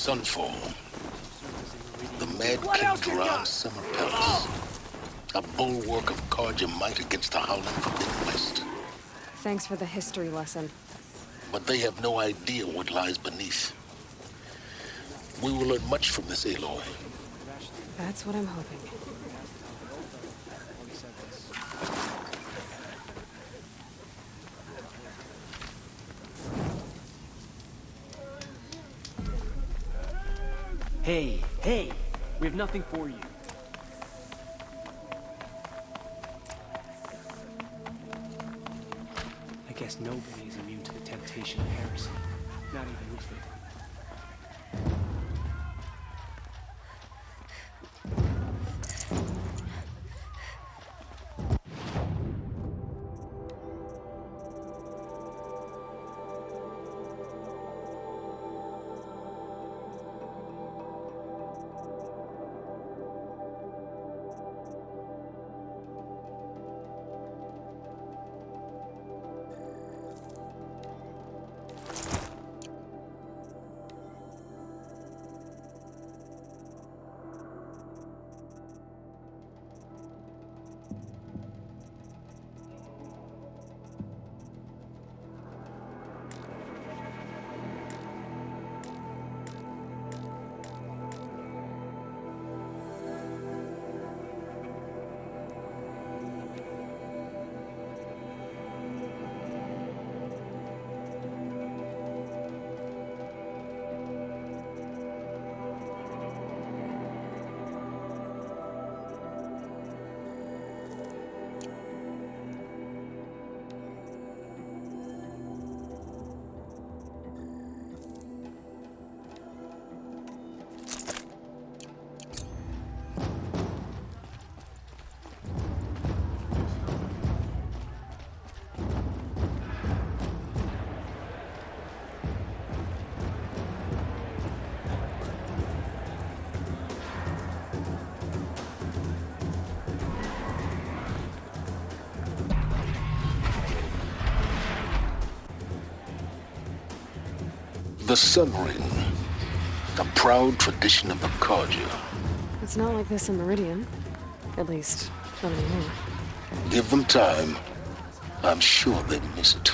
Sunfall. The Mad King Duran's summer palace. A bulwark of Carja might against the howling Forbidden West. Thanks for the history lesson. But they have no idea what lies beneath. We will learn much from this, Aloy. That's what I'm hoping. Hey, hey! We have nothing for you. I guess nobody is immune to the temptation of heresy. Not even Lucifer. The Sun Ring. The proud tradition of the Carja. It's not like this in Meridian. At least, not anymore. Give them time. I'm sure they'd miss it.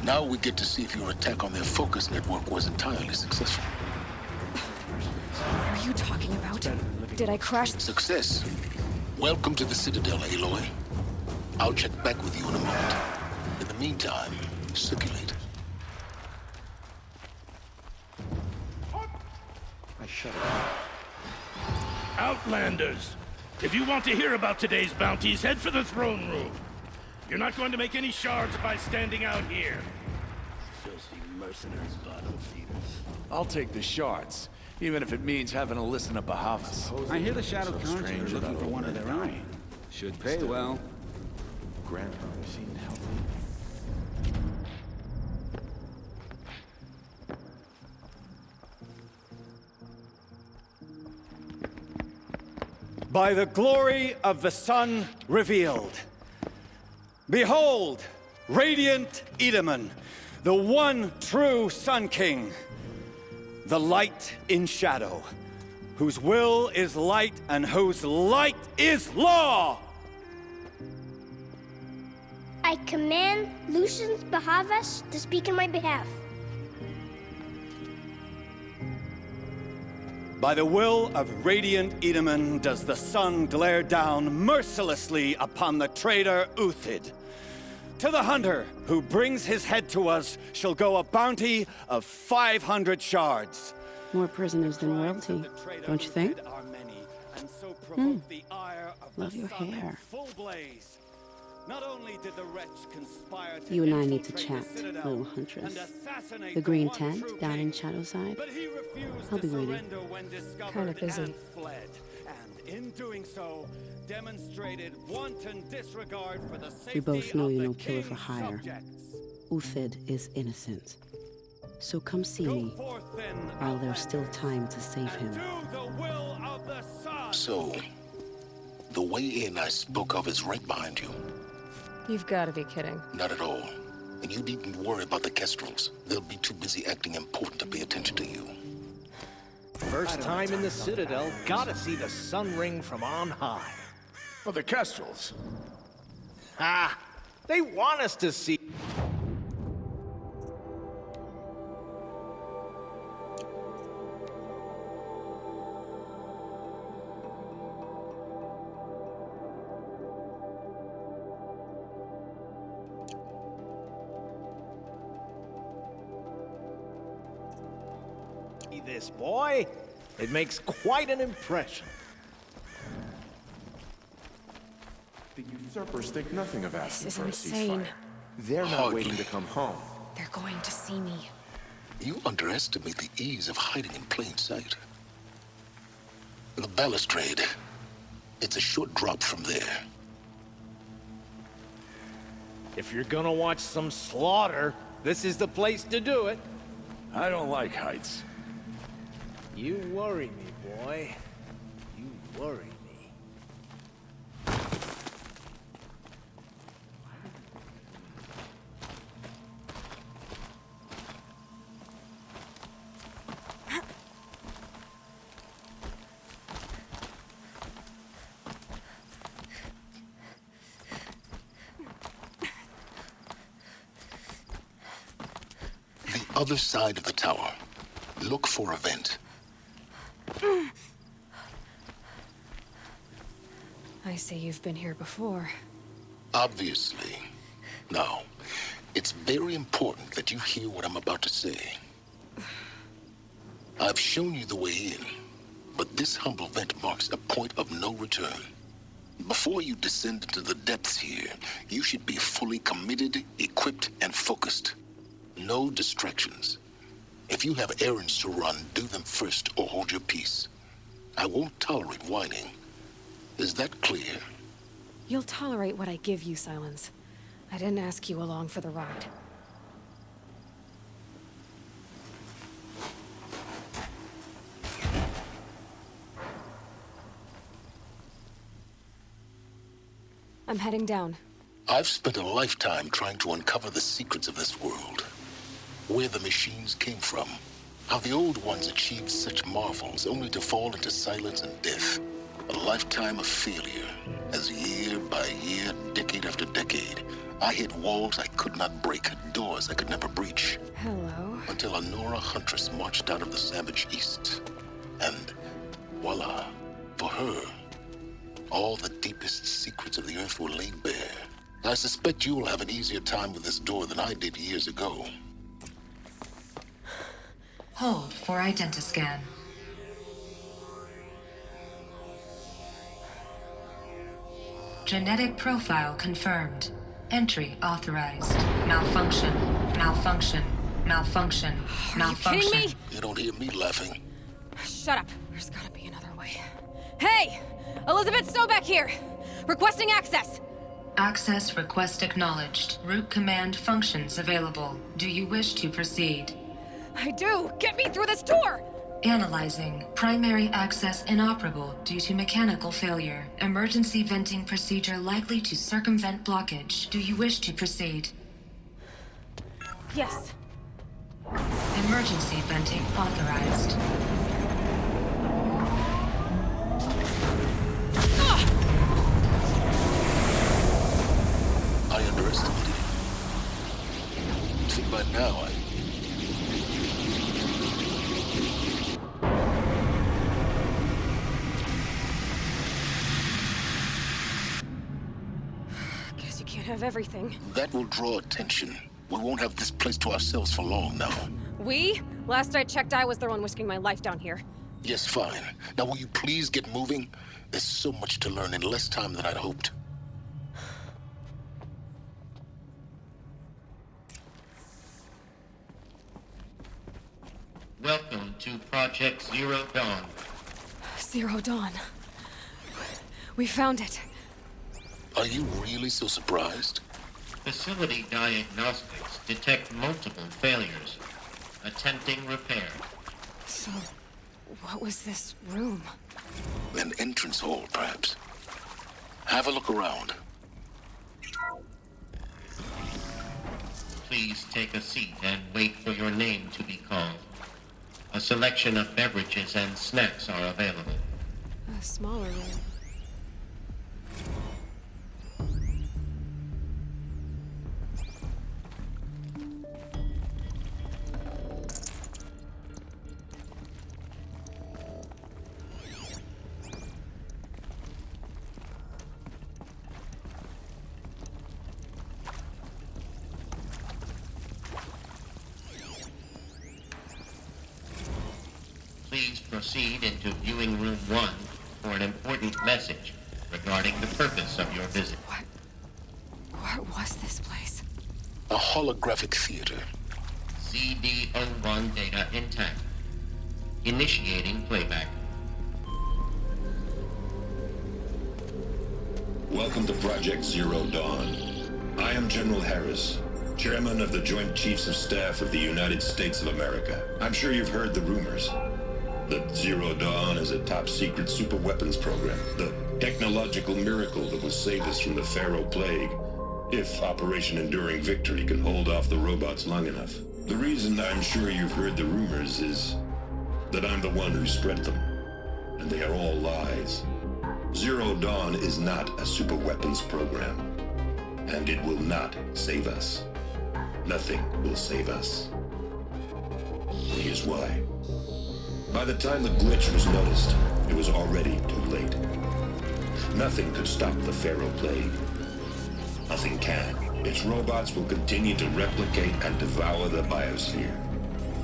Now we get to see if your attack on their focus network was entirely successful. What are you talking about? Did I crash? Success. Welcome to the Citadel, Aloy. I'll check back with you in a moment. In the meantime, circulate. Outlanders! If you want to hear about today's bounties, head for the throne room. You're not going to make any shards by standing out here. Filthy mercenaries, bottom feeders. I'll take the shards, even if it means having to listen to Bahavas. I hear the Shadow Council are looking for one of their own. Should pay well. Grandfather seemed healthy. By the glory of the sun revealed. Behold, radiant Edaman, the one true Sun King, the light in shadow, whose will is light and whose light is law! I command Lucius Bahavas to speak in my behalf. By the will of radiant Edaman does the sun glare down mercilessly upon the traitor Uthid. To the hunter who brings his head to us shall go a bounty of 500 shards. More prisoners than royalty, don't you think? Love your hair. Not only did the wretch conspire to You and I need to chat, little huntress. The green tent down in Shadowside. I'll be waiting. Kinda busy. And in doing so, demonstrated wanton disregard for the safety We both know of you're the no killer for king's hire. subjects. Uthid is innocent. So come see Go me forth then, while there's still time to save him. do the will of the sun. So, the way in I spoke of is right behind you. You've got to be kidding. Not at all. And you needn't worry about the Kestrels. They'll be too busy acting important to pay attention to you. First time in the Citadel, gotta see the sun ring from on high. For the Kestrels. Ha! They want us to see... this, boy. It makes quite an impression. The usurpers think nothing of asking This is for a insane. ceasefire. They're not Hardly. waiting to come home. They're going to see me. You underestimate the ease of hiding in plain sight. The balustrade. It's a short drop from there. If you're gonna watch some slaughter, this is the place to do it. I don't like heights. You worry me, boy. You worry me. The other side of the tower. Look for a vent. I see you've been here before. Obviously. Now, it's very important that you hear what I'm about to say. I've shown you the way in, but this humble vent marks a point of no return. Before you descend into the depths here, you should be fully committed, equipped, and focused. No distractions. If you have errands to run, do them first or hold your peace. I won't tolerate whining. Is that clear? You'll tolerate what I give you, Silence. I didn't ask you along for the ride. I'm heading down. I've spent a lifetime trying to uncover the secrets of this world. Where the machines came from. How the old ones achieved such marvels only to fall into silence and death. A lifetime of failure, as year by year, decade after decade, I hit walls I could not break, doors I could never breach. Hello. Until a Nora huntress marched out of the savage east. And voila, for her, all the deepest secrets of the earth were laid bare. I suspect you will have an easier time with this door than I did years ago. Hold for identiscan. Genetic profile confirmed. Entry authorized. Malfunction. Malfunction. Malfunction. Malfunction. Are you kidding me? You don't hear me laughing. Shut up. There's gotta be another way. Hey! Elizabeth Stoback here! Requesting access! Access request acknowledged. Root command functions available. Do you wish to proceed? I do! Get me through this tour! Analyzing. Primary access inoperable due to mechanical failure. Emergency venting procedure likely to circumvent blockage. Do you wish to proceed? Yes. Emergency venting authorized. I underestimated you. See, by now, Guess you can't have everything. that will draw attention. We won't have this place to ourselves for long now. We? Last I checked, I was the one risking my life down here. Yes, fine. Now, will you please get moving? There's so much to learn in less time than I'd hoped. Welcome to Project Zero Dawn. Zero Dawn. We found it. Are you really so surprised? Facility diagnostics detect multiple failures. Attempting repair. So, what was this room? An entrance hall, perhaps. Have a look around. Please take a seat and wait for your name to be called. A selection of beverages and snacks are available. A smaller room. Please proceed into viewing room 1 for an important message regarding the purpose of your visit. What was this place? A holographic theater. CD01 data intact. Initiating playback. Welcome to Project Zero Dawn. I am General Harris, Chairman of the Joint Chiefs of Staff of the United States of America. I'm sure you've heard the rumors that Zero Dawn is a top-secret super-weapons program, the technological miracle that will save us from the Pharaoh Plague, if Operation Enduring Victory can hold off the robots long enough. The reason I'm sure you've heard the rumors is that I'm the one who spread them, and they are all lies. Zero Dawn is not a super-weapons program, and it will not save us. Nothing will save us. Here's why. By the time the glitch was noticed, it was already too late. Nothing could stop the Pharaoh Plague. Nothing can. Its robots will continue to replicate and devour the biosphere.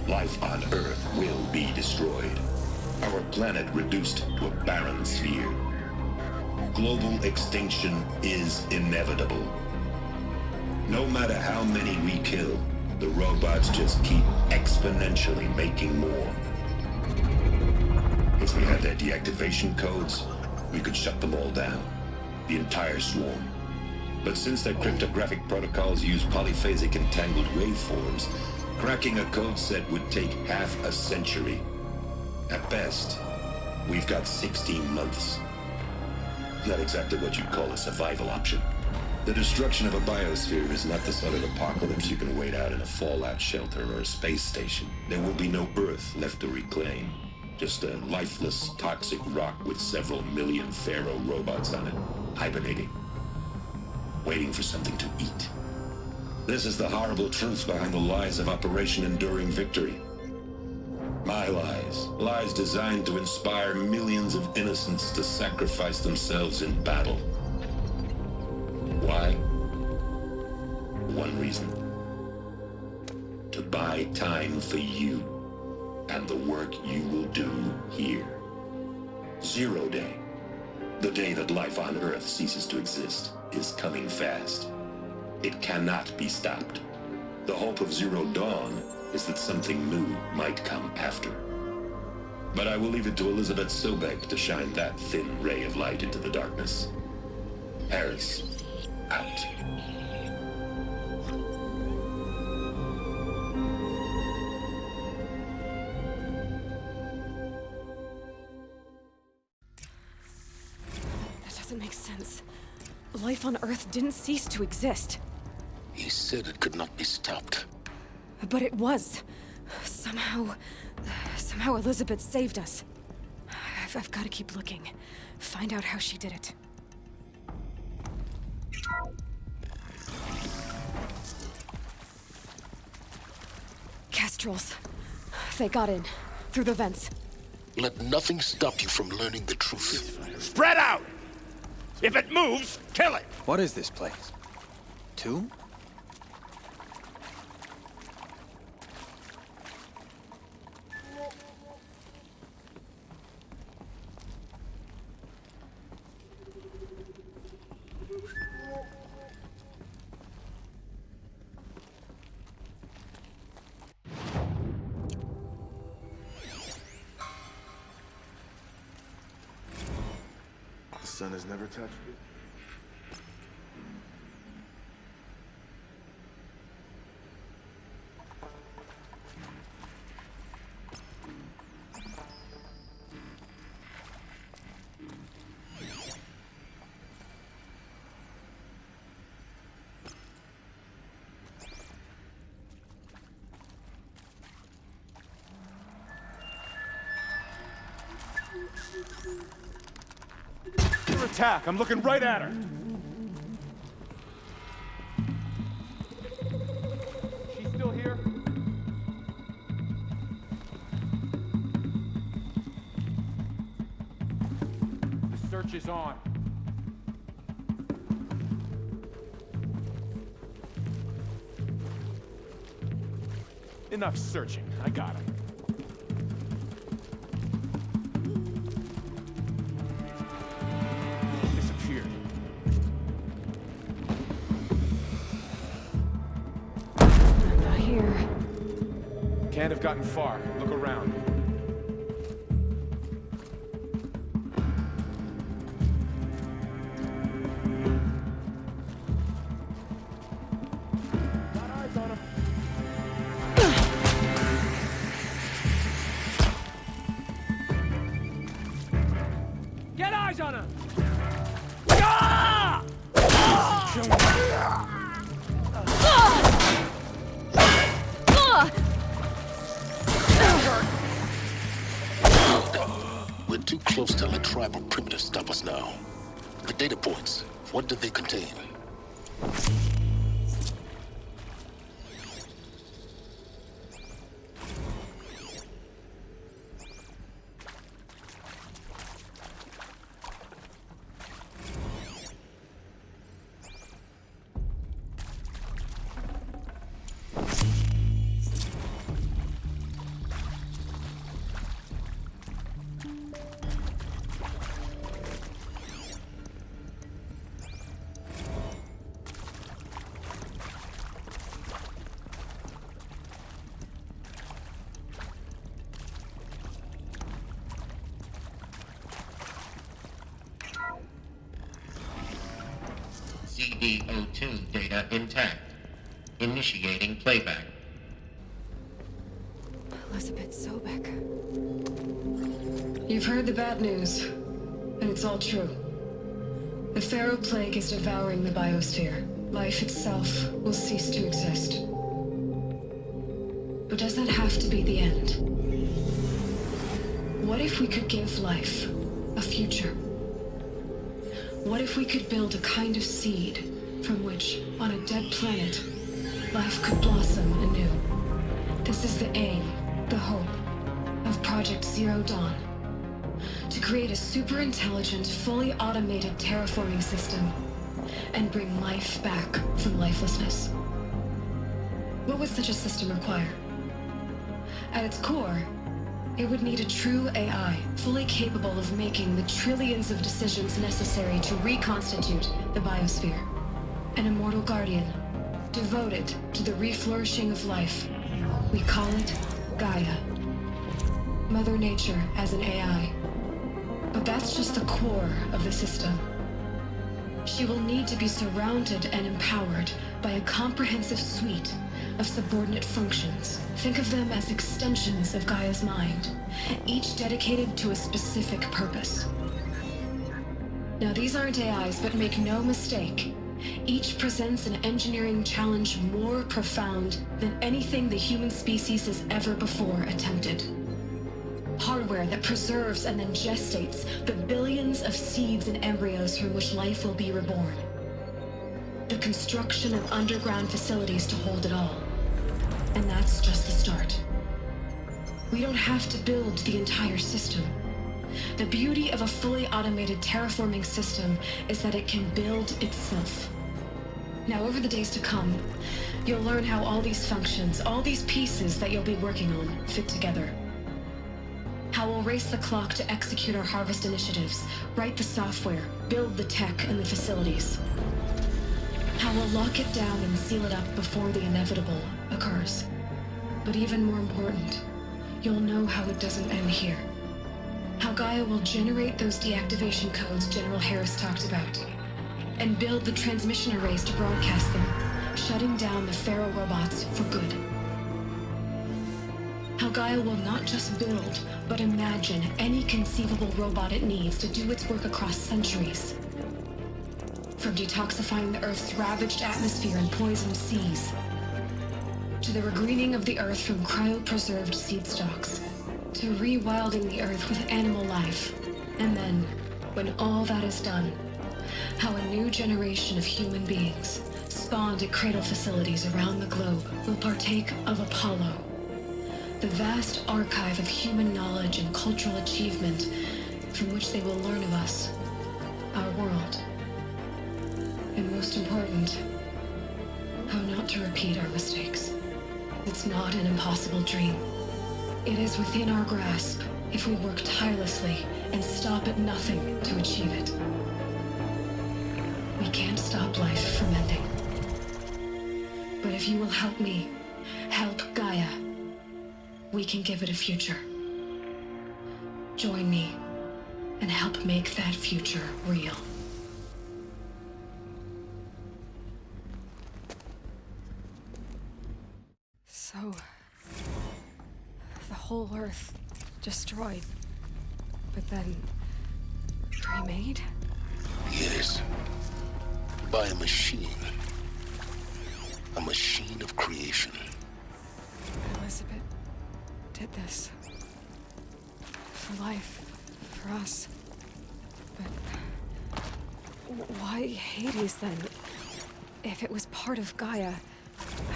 Life on Earth will be destroyed. Our planet reduced to a barren sphere. Global extinction is inevitable. No matter how many we kill, the robots just keep exponentially making more. If we had their deactivation codes, we could shut them all down. The entire swarm. But since their cryptographic protocols use polyphasic entangled waveforms, cracking a code set would take half a century. At best, we've got 16 months. Not exactly what you'd call a survival option. The destruction of a biosphere is not the sort of apocalypse you can wait out in a fallout shelter or a space station. There will be no Earth left to reclaim. Just a lifeless, toxic rock with several million Pharaoh robots on it, hibernating, waiting for something to eat. This is the horrible truth behind the lies of Operation Enduring Victory. My lies. Lies designed to inspire millions of innocents to sacrifice themselves in battle. Why? One reason. To buy time for you and the work you will do here. Zero Day, the day that life on Earth ceases to exist, is coming fast. It cannot be stopped. The hope of Zero Dawn is that something new might come after. But I will leave it to Elizabeth Sobek to shine that thin ray of light into the darkness. Harris, out. That doesn't make sense. Life on Earth didn't cease to exist. He said it could not be stopped. But it was. Somehow Elizabeth saved us. I've got to keep looking. Find out how she did it. Kestrels. They got in. Through the vents. Let nothing stop you from learning the truth. Spread out! If it moves, kill it! What is this place? Tomb? The sun has never touched it. attack. I'm looking right at her. She's still here? The search is on. Enough searching. I got him. Disappeared. Not here. Can't have gotten far. Look around. Got eyes on him. Get eyes on him! We're too close to let tribal primitives stop us now. The data points, what do they contain? CD02 data intact. Initiating playback. Elizabeth Sobek. You've heard the bad news, and it's all true. The Pharaoh Plague is devouring the biosphere. Life itself will cease to exist. But does that have to be the end? What if we could give life a future? What if we could build a kind of seed from which, on a dead planet, life could blossom anew? This is the aim, the hope, of Project Zero Dawn. To create a super-intelligent, fully automated terraforming system and bring life back from lifelessness. What would such a system require? At its core, it would need a true AI, fully capable of making the trillions of decisions necessary to reconstitute the biosphere. An immortal guardian, devoted to the reflourishing of life. We call it Gaia. Mother Nature as an AI. But that's just the core of the system. She will need to be surrounded and empowered by a comprehensive suite of subordinate functions. Think of them as extensions of Gaia's mind, each dedicated to a specific purpose. Now, these aren't AIs, but make no mistake, each presents an engineering challenge more profound than anything the human species has ever before attempted. Hardware that preserves and then gestates the billions of seeds and embryos from which life will be reborn. The construction of underground facilities to hold it all. And that's just the start. We don't have to build the entire system. The beauty of a fully automated terraforming system is that it can build itself. Now, over the days to come, you'll learn how all these functions, all these pieces that you'll be working on, fit together. How we'll race the clock to execute our harvest initiatives, write the software, build the tech and the facilities. How we'll lock it down and seal it up before the inevitable occurs. But even more important, you'll know how it doesn't end here. How Gaia will generate those deactivation codes General Harris talked about, and build the transmission arrays to broadcast them, shutting down the Pharaoh robots for good. How Gaia will not just build, but imagine any conceivable robot it needs to do its work across centuries. From detoxifying the Earth's ravaged atmosphere and poisoned seas, to the regreening of the Earth from cryopreserved seed stalks, to rewilding the Earth with animal life. And then, when all that is done, new generation of human beings, spawned at cradle facilities around the globe, will partake of Apollo, the vast archive of human knowledge and cultural achievement from which they will learn of us, our world, and most important, how not to repeat our mistakes. It's not an impossible dream. It is within our grasp if we work tirelessly and stop at nothing to achieve it. We can't stop life from ending. But if you will help me, help Gaia, we can give it a future. Join me and help make that future real. So, the whole Earth destroyed, but then remade? Yes. By a machine. A machine of creation. Elizabeth did this. For life. For us. But why Hades then? If it was part of Gaia,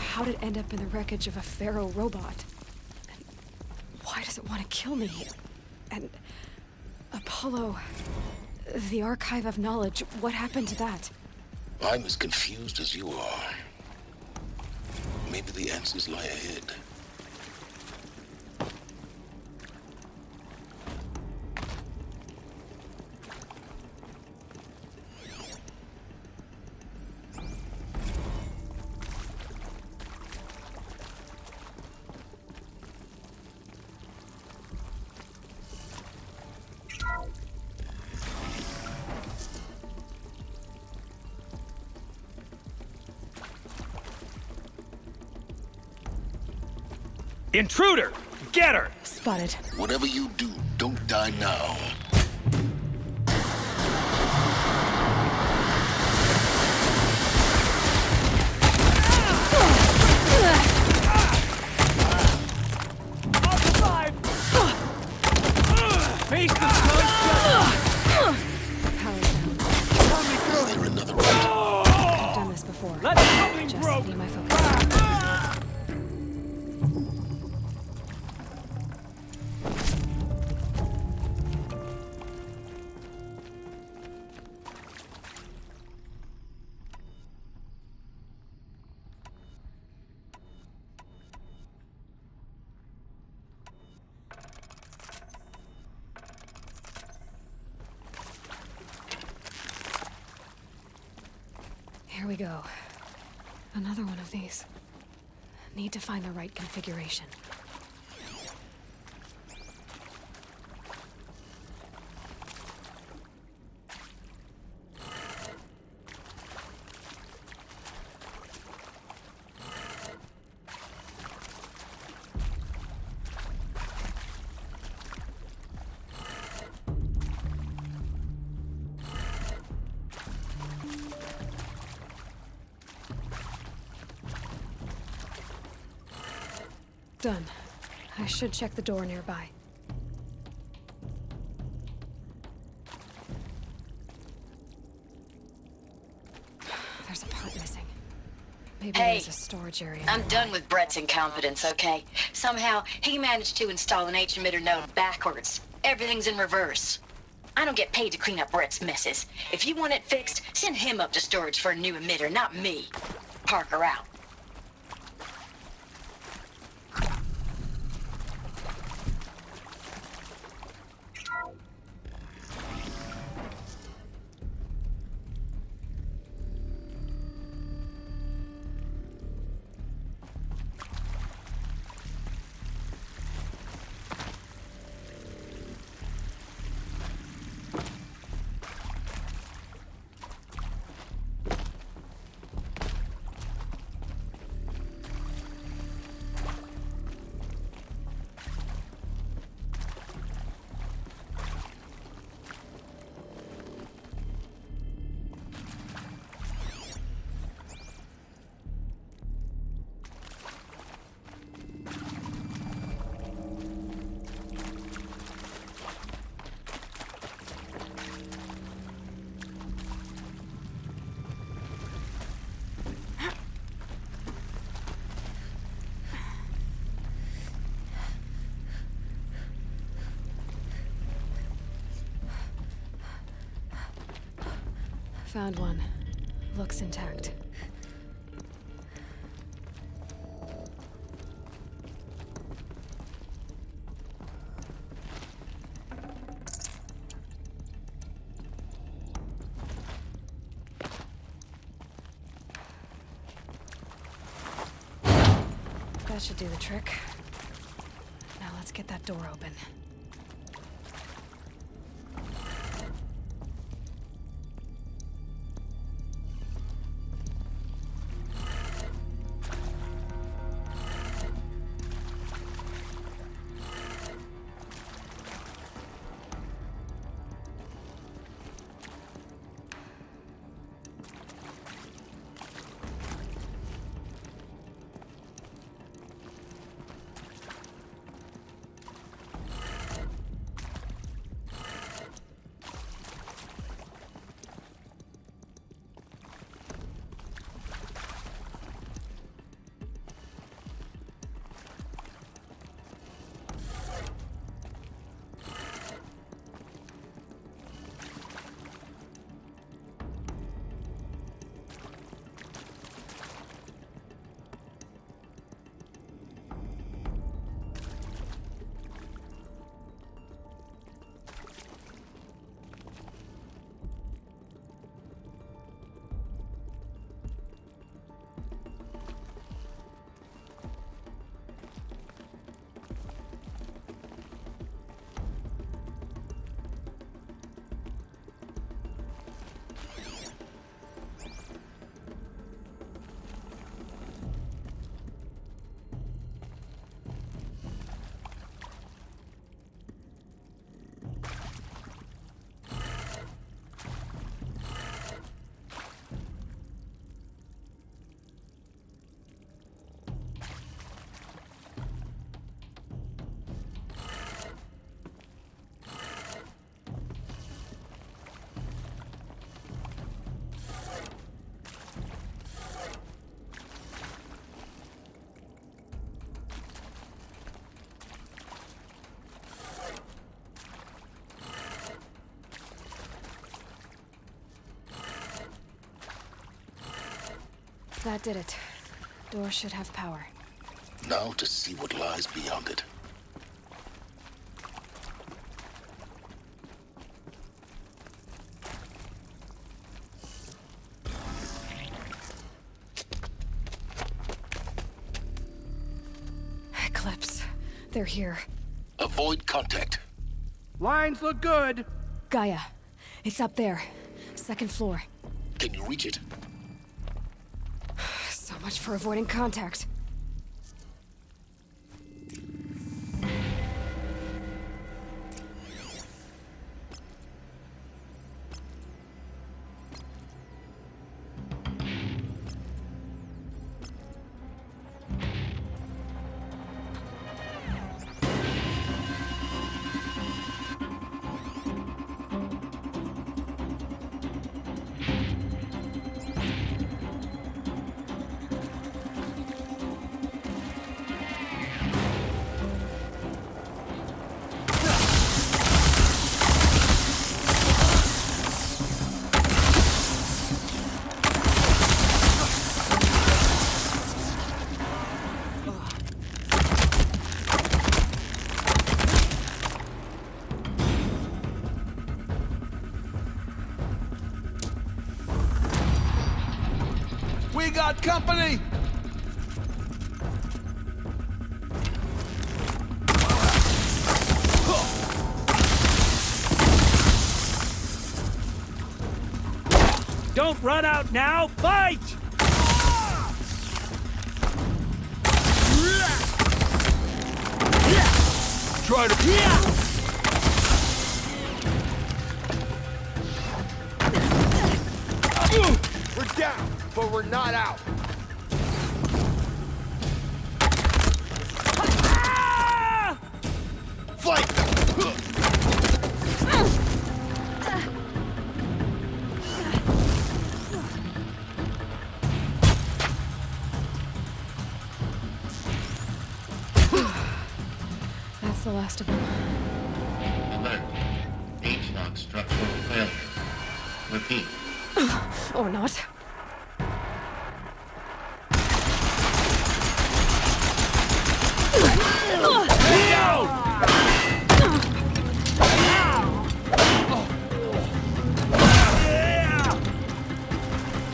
how did it end up in the wreckage of a Pharaoh robot? And why does it want to kill me? And Apollo, the archive of knowledge, what happened to that? I'm as confused as you are. Maybe the answers lie ahead. Intruder! Get her! Spotted. Whatever you do, don't die now. Face the sun! Is there another route? I've done this before. Just need my focus. Here we go. Another one of these. Need to find the right configuration. Done. I should check the door nearby. There's a part missing. Maybe there's a storage area. I'm done with Brett's incompetence, okay? Somehow, he managed to install an H-emitter node backwards. Everything's in reverse. I don't get paid to clean up Brett's messes. If you want it fixed, send him up to storage for a new emitter, not me. Parker out. Found one. Looks intact. That should do the trick. Now let's get that door open. That did it. Door should have power. Now to see what lies beyond it. Eclipse. They're here. Avoid contact. Lines look good. Gaia. It's up there. Second floor. Can you reach it? So much for avoiding contact. We got company! Don't run out now, fight! Try to... We're down, but we're not out. Fight! That's the last of them. Alert. H-lock structural failure. Repeat. Or not.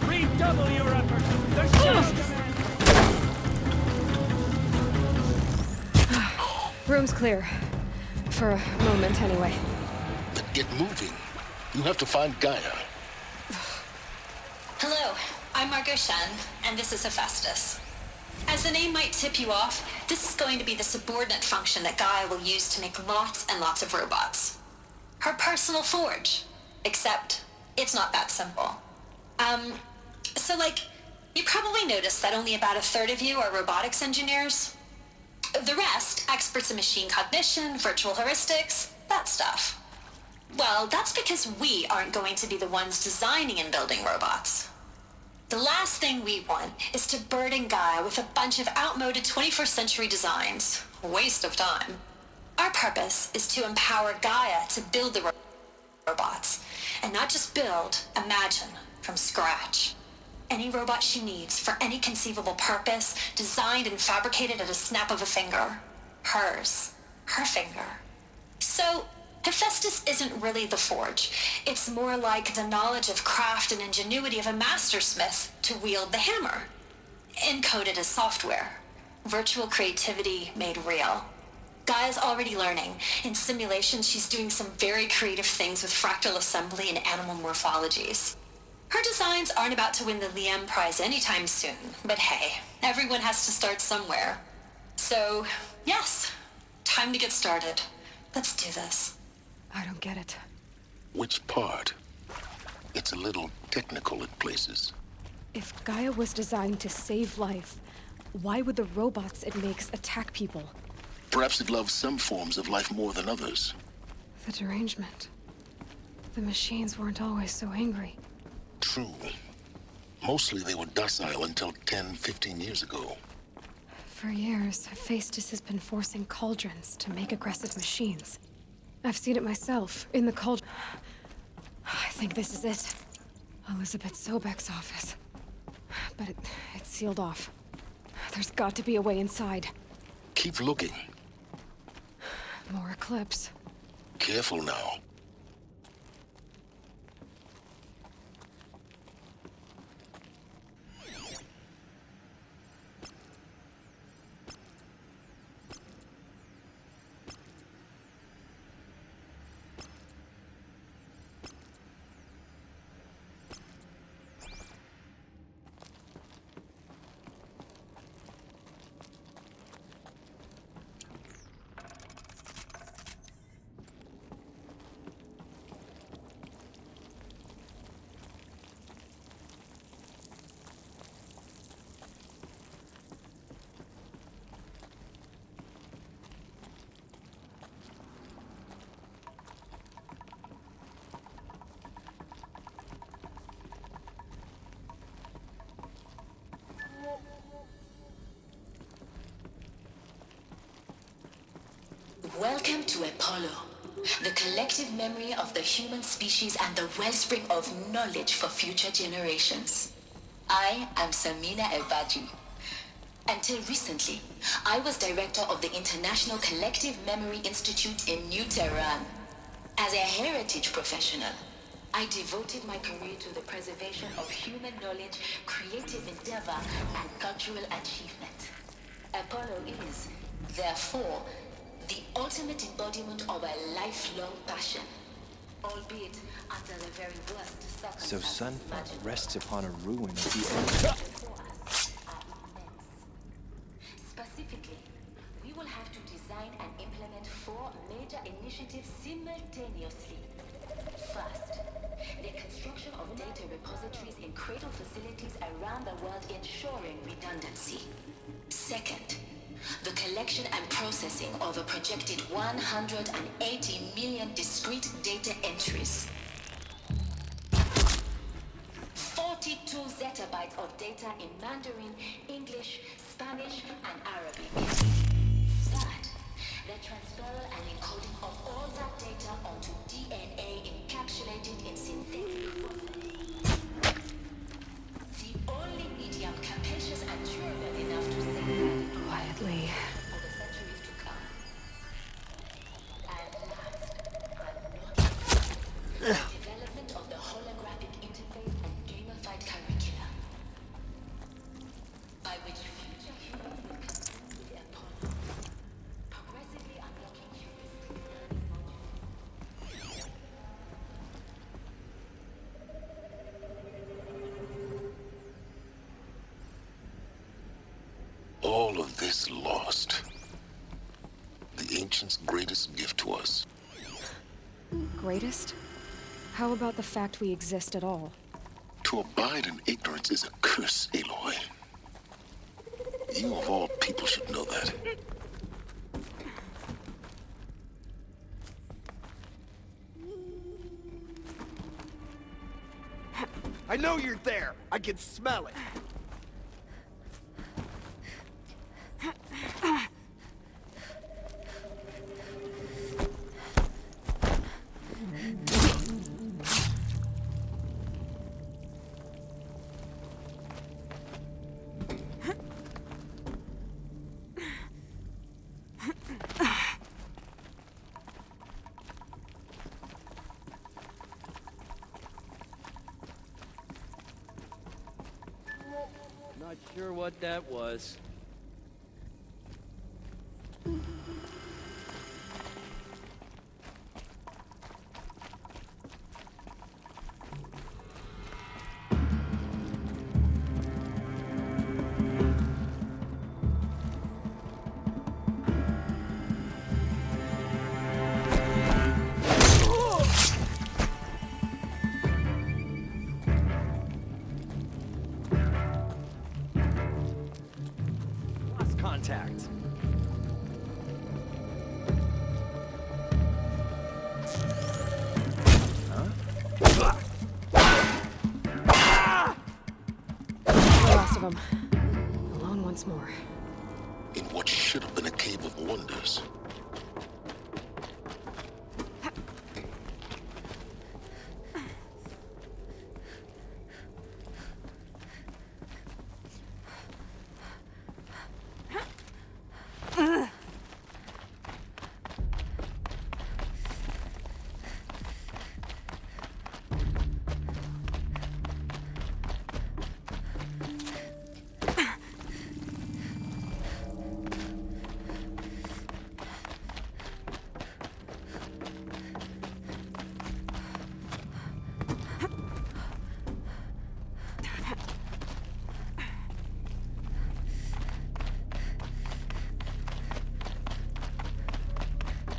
Redouble your efforts. There's just... Room's clear. For a moment, anyway. Then get moving. You have to find Gaia. Hello, I'm Margot Shen, and this is Hephaestus. As the name might tip you off, this is going to be the subordinate function that Gaia will use to make lots and lots of robots. Her personal forge. Except, it's not that simple. You probably noticed that only about a third of you are robotics engineers. The rest, experts in machine cognition, virtual heuristics, that stuff. Well, that's because we aren't going to be the ones designing and building robots. The last thing we want is to burden Gaia with a bunch of outmoded 21st century designs. Waste of time. Our purpose is to empower Gaia to build the robots. And not just build, imagine, from scratch. Any robot she needs for any conceivable purpose, designed and fabricated at a snap of a finger. Hers. Her finger. So, Hephaestus isn't really the forge. It's more like the knowledge of craft and ingenuity of a mastersmith to wield the hammer. Encoded as software. Virtual creativity made real. Gaia's already learning. In simulations, she's doing some very creative things with fractal assembly and animal morphologies. Her designs aren't about to win the Liam Prize anytime soon, but hey, everyone has to start somewhere. So, yes, time to get started. Let's do this. I don't get it. Which part? It's a little technical at places. If Gaia was designed to save life, why would the robots it makes attack people? Perhaps it loves some forms of life more than others. The derangement. The machines weren't always so angry. True. Mostly they were docile until 10, 15 years ago. For years, Hephaestus has been forcing cauldrons to make aggressive machines. I've seen it myself, in the cauldron. I think this is it. Elizabeth Sobek's office. But it's sealed off. There's got to be a way inside. Keep looking. More eclipse. Careful now. Welcome to Apollo, the collective memory of the human species and the wellspring of knowledge for future generations. I am Samina Elbaji. Until recently, I was director of the International Collective Memory Institute in New Tehran. As a heritage professional, I devoted my career to the preservation of human knowledge, creative endeavor, and cultural achievement. Apollo is, therefore, the ultimate embodiment of a lifelong passion, albeit under the very worst circumstances. So Sunfall rests upon a ruin of the earth. Specifically, we will have to design and implement 4 major initiatives simultaneously. First, the construction of data repositories in cradle facilities around the world, ensuring redundancy. Second, the collection and processing of a projected 180 million discrete data entries. 42 zettabytes of data in Mandarin, English, Spanish, and Arabic. Third, the transfer and encoding of all that data onto DNA encapsulated in synthetic. is lost. The Ancients' greatest gift to us. Greatest? How about the fact we exist at all? To abide in ignorance is a curse, Aloy. You of all people should know that. I know you're there! I can smell it! Not sure what that was. Contact. The last of them. Alone once more. In what should have been a cave of wonders.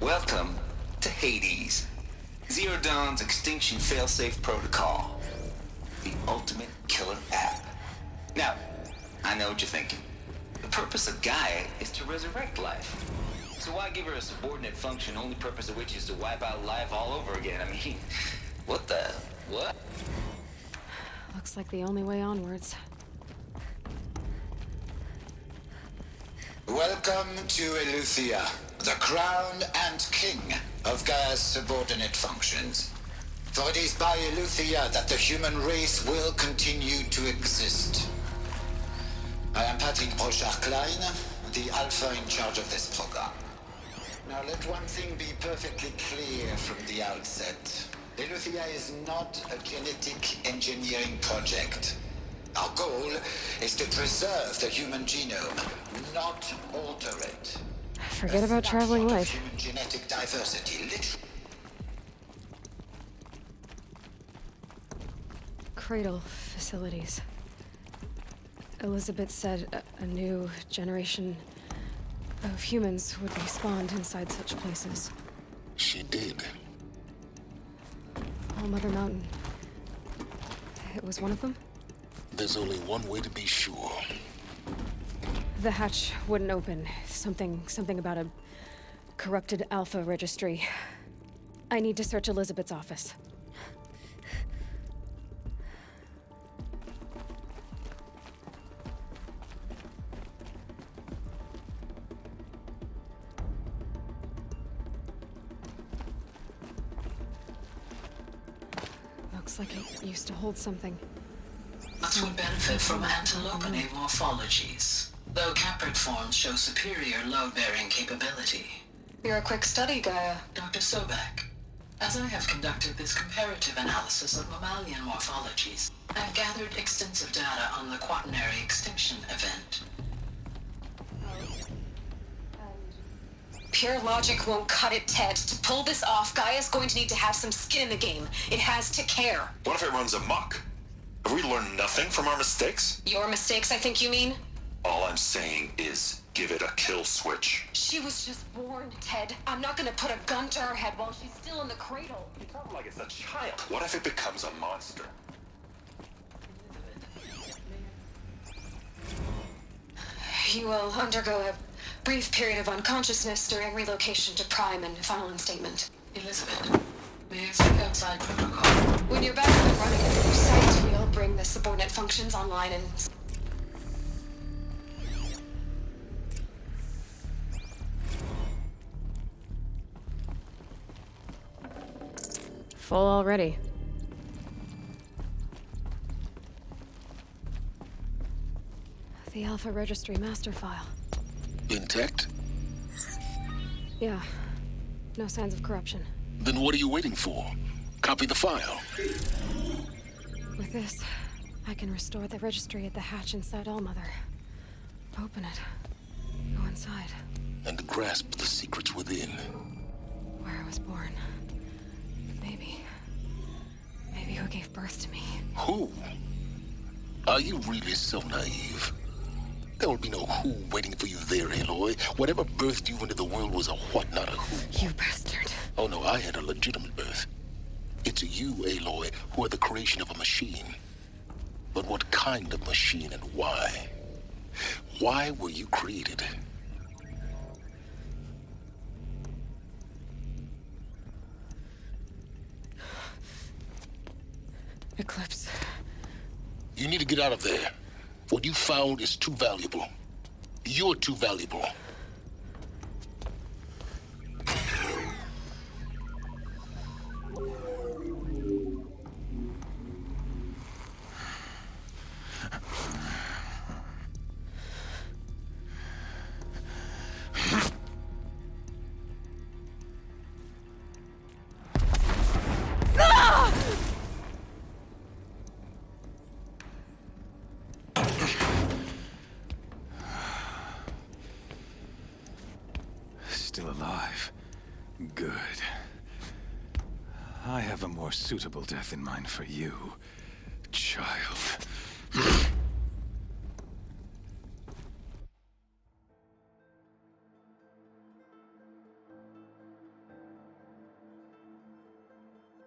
Welcome to Hades, Zero Dawn's extinction failsafe protocol, the ultimate killer app. Now, I know what you're thinking. The purpose of Gaia is to resurrect life. So why give her a subordinate function, only purpose of which is to wipe out life all over again? I mean, what? Looks like the only way onwards. Welcome to Eleuthia, the crown and king of Gaia's subordinate functions. For it is by Eleuthia that the human race will continue to exist. I am Patrick Brochard-Klein, the Alpha in charge of this program. Now let one thing be perfectly clear from the outset. Eleuthia is not a genetic engineering project. Our goal is to preserve the human genome, not alter it. Forget about traveling light. Human genetic diversity, literally. Cradle facilities. Elizabeth said a new generation of humans would be spawned inside such places. She did. All Mother Mountain. It was one of them? There's only one way to be sure. The hatch wouldn't open. Something about a corrupted Alpha registry. I need to search Elizabeth's office. Looks like it used to hold something. Nuts would benefit from antilopinae morphologies, though caprid forms show superior load-bearing capability. You're a quick study, Gaia. Dr. Sobek, as I have conducted this comparative analysis of mammalian morphologies, I have gathered extensive data on the quaternary extinction event. Pure logic won't cut it, Ted. To pull this off, Gaia's going to need to have some skin in the game. It has to care. What if it runs amok? Have we learned nothing from our mistakes? Your mistakes, I think you mean? All I'm saying is, give it a kill switch. She was just born, Ted. I'm not gonna put a gun to her head while she's still in the cradle. You talk like it's a child. What if it becomes a monster? You will undergo a brief period of unconsciousness during relocation to Prime and final instatement. Elizabeth, may I step outside protocol? When you're back up and running at the new site, we'll bring the subordinate functions online and... Full already. The Alpha Registry master file. Intact? Yeah. No signs of corruption. Then what are you waiting for? Copy the file. With this, I can restore the registry at the hatch inside Allmother. Open it. Go inside. And grasp the secrets within. Where I was born. Maybe who gave birth to me. Who? Are you really so naive? There will be no who waiting for you there, Aloy. Whatever birthed you into the world was a what, not a who. You bastard. Oh no, I had a legitimate birth. It's you, Aloy, who are the creation of a machine. But what kind of machine and why? Why were you created? Eclipse. You need to get out of there. What you found is too valuable. You're too valuable. Still alive. Good. I have a more suitable death in mind for you, child.